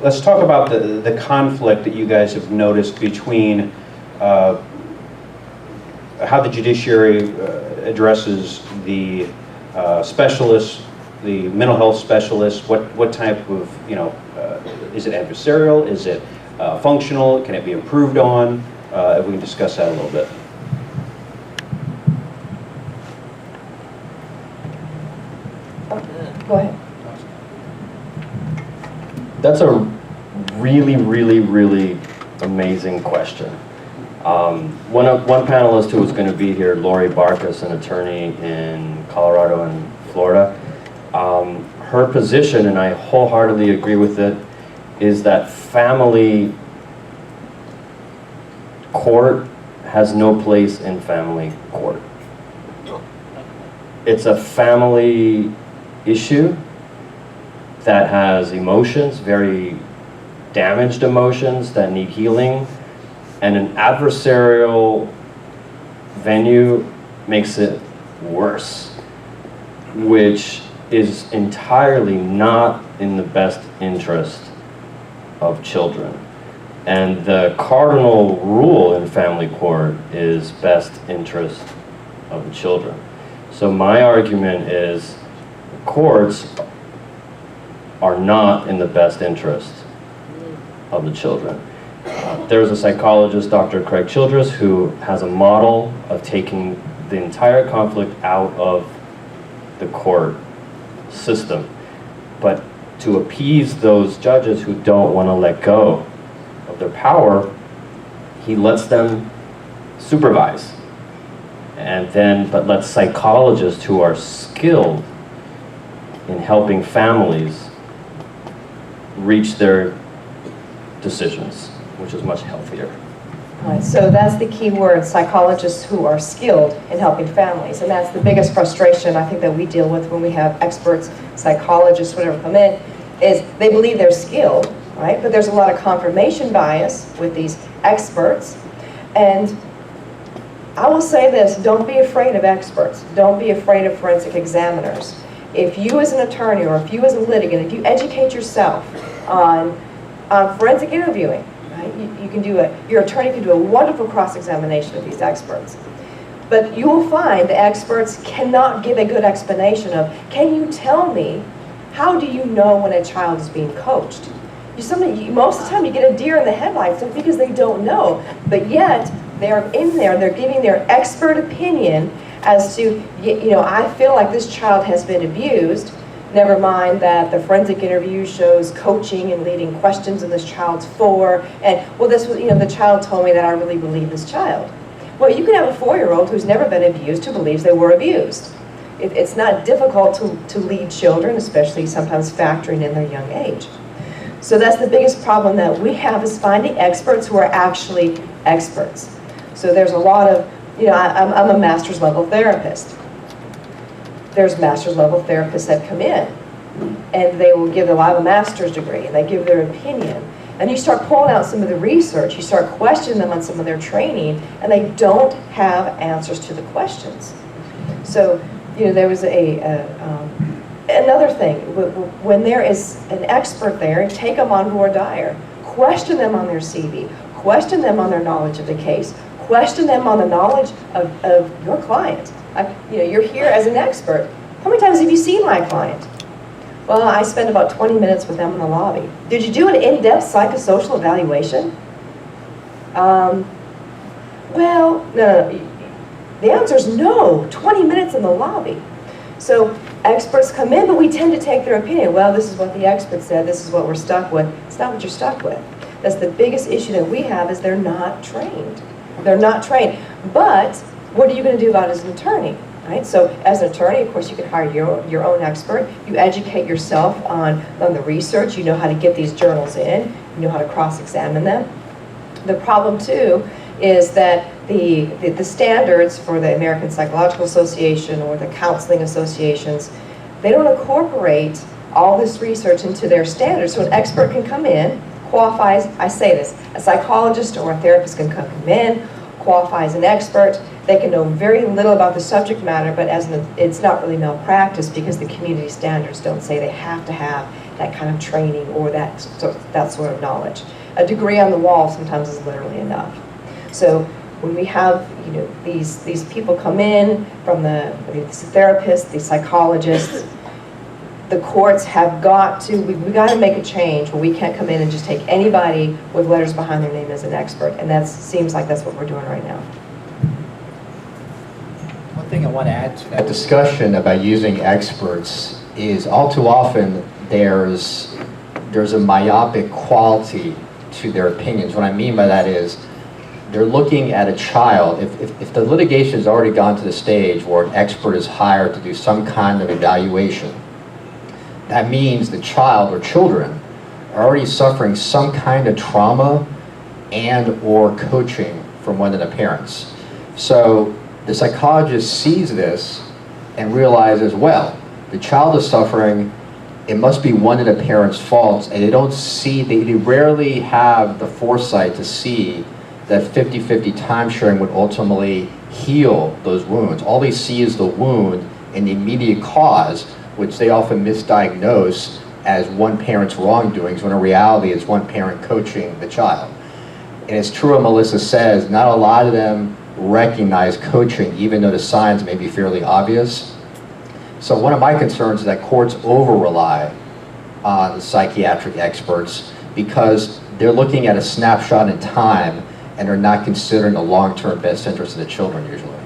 let's talk about the conflict that you guys have noticed between how the judiciary addresses the specialists, the mental health specialists. What type of, is it adversarial? Is it functional? Can it be improved on? If we can discuss that a little bit. Go ahead. That's a really, really, really amazing question. One panelist who was going to be here, Lori Barkas, an attorney in Colorado and Florida, her position, and I wholeheartedly agree with it, is that family court has no place in family court. It's a family issue that has emotions, very damaged emotions that need healing, and an adversarial venue makes it worse, which is entirely not in the best interest of children. And the cardinal rule in family court is best interest of the children. So my argument is courts are not in the best interest of the children. There's a psychologist, Dr. Craig Childress, who has a model of taking the entire conflict out of the court system. But to appease those judges who don't want to let go of their power, he lets them supervise. And then, but lets psychologists who are skilled in helping families reach their decisions, which is much healthier. All right, so that's the key word, psychologists who are skilled in helping families. And that's the biggest frustration I think that we deal with when we have experts, psychologists, whatever come in, is they believe they're skilled, right? But there's a lot of confirmation bias with these experts. And I will say this, don't be afraid of experts. Don't be afraid of forensic examiners. If you as an attorney or if you as a litigant, if you educate yourself on forensic interviewing, right? You can do your attorney can do a wonderful cross-examination of these experts. But you will find the experts cannot give a good explanation of, can you tell me, how do you know when a child is being coached? Most of the time you get a deer in the headlights because they don't know, but yet they're in there, they're giving their expert opinion as to, I feel like this child has been abused. Never mind that the forensic interview shows coaching and leading questions in this child's 4, and well, this was, the child told me that I really believe this child. Well, you can have a 4-year-old who's never been abused who believes they were abused. It's not difficult to lead children, especially sometimes factoring in their young age. So that's the biggest problem that we have, is finding experts who are actually experts. So there's a lot of, I'm a master's level therapist. There's master's level therapists that come in and they will give a lot of a master's degree and they give their opinion. And you start pulling out some of the research, you start questioning them on some of their training, and they don't have answers to the questions. So, there was another thing, when there is an expert there, take them on voir dire. Question them on their CV, question them on their knowledge of the case, question them on the knowledge of your client. You're here as an expert. How many times have you seen my client? Well, I spend about 20 minutes with them in the lobby. Did you do an in-depth psychosocial evaluation? Well, no. The answer is no, 20 minutes in the lobby. So experts come in, but we tend to take their opinion. Well, this is what the expert said, this is what we're stuck with. It's not what you're stuck with. That's the biggest issue that we have, is they're not trained. They're not trained. But what are you going to do about it as an attorney? Right? So as an attorney, of course, you can hire your own expert. You educate yourself on the research. You know how to get these journals in. You know how to cross-examine them. The problem, too, is that the standards for the American Psychological Association or the counseling associations, they don't incorporate all this research into their standards. So an expert can come in, qualifies, I say this, a psychologist or a therapist can come in, qualify as an expert. They can know very little about the subject matter, but it's not really malpractice because the community standards don't say they have to have that kind of training or that sort of knowledge. A degree on the wall sometimes is literally enough. So when we have, you know, these people come in from these therapists, these psychologists, the courts have got to, we've got to make a change where we can't come in and just take anybody with letters behind their name as an expert, and that seems like that's what we're doing right now. One thing I want to add to that discussion about using experts is all too often there's a myopic quality to their opinions. What I mean by that is they're looking at a child. If the litigation has already gone to the stage where an expert is hired to do some kind of evaluation, that means the child or children are already suffering some kind of trauma and or coaching from one of the parents. So the psychologist sees this and realizes, well, the child is suffering, it must be one of the parents' faults, and they rarely have the foresight to see that 50-50 time sharing would ultimately heal those wounds. All they see is the wound and the immediate cause, which they often misdiagnose as one parent's wrongdoings, when in reality it's one parent coaching the child. And it's true what Melissa says, not a lot of them recognize coaching, even though the signs may be fairly obvious. So one of my concerns is that courts over-rely on psychiatric experts because they're looking at a snapshot in time and are not considering the long-term best interest of the children usually.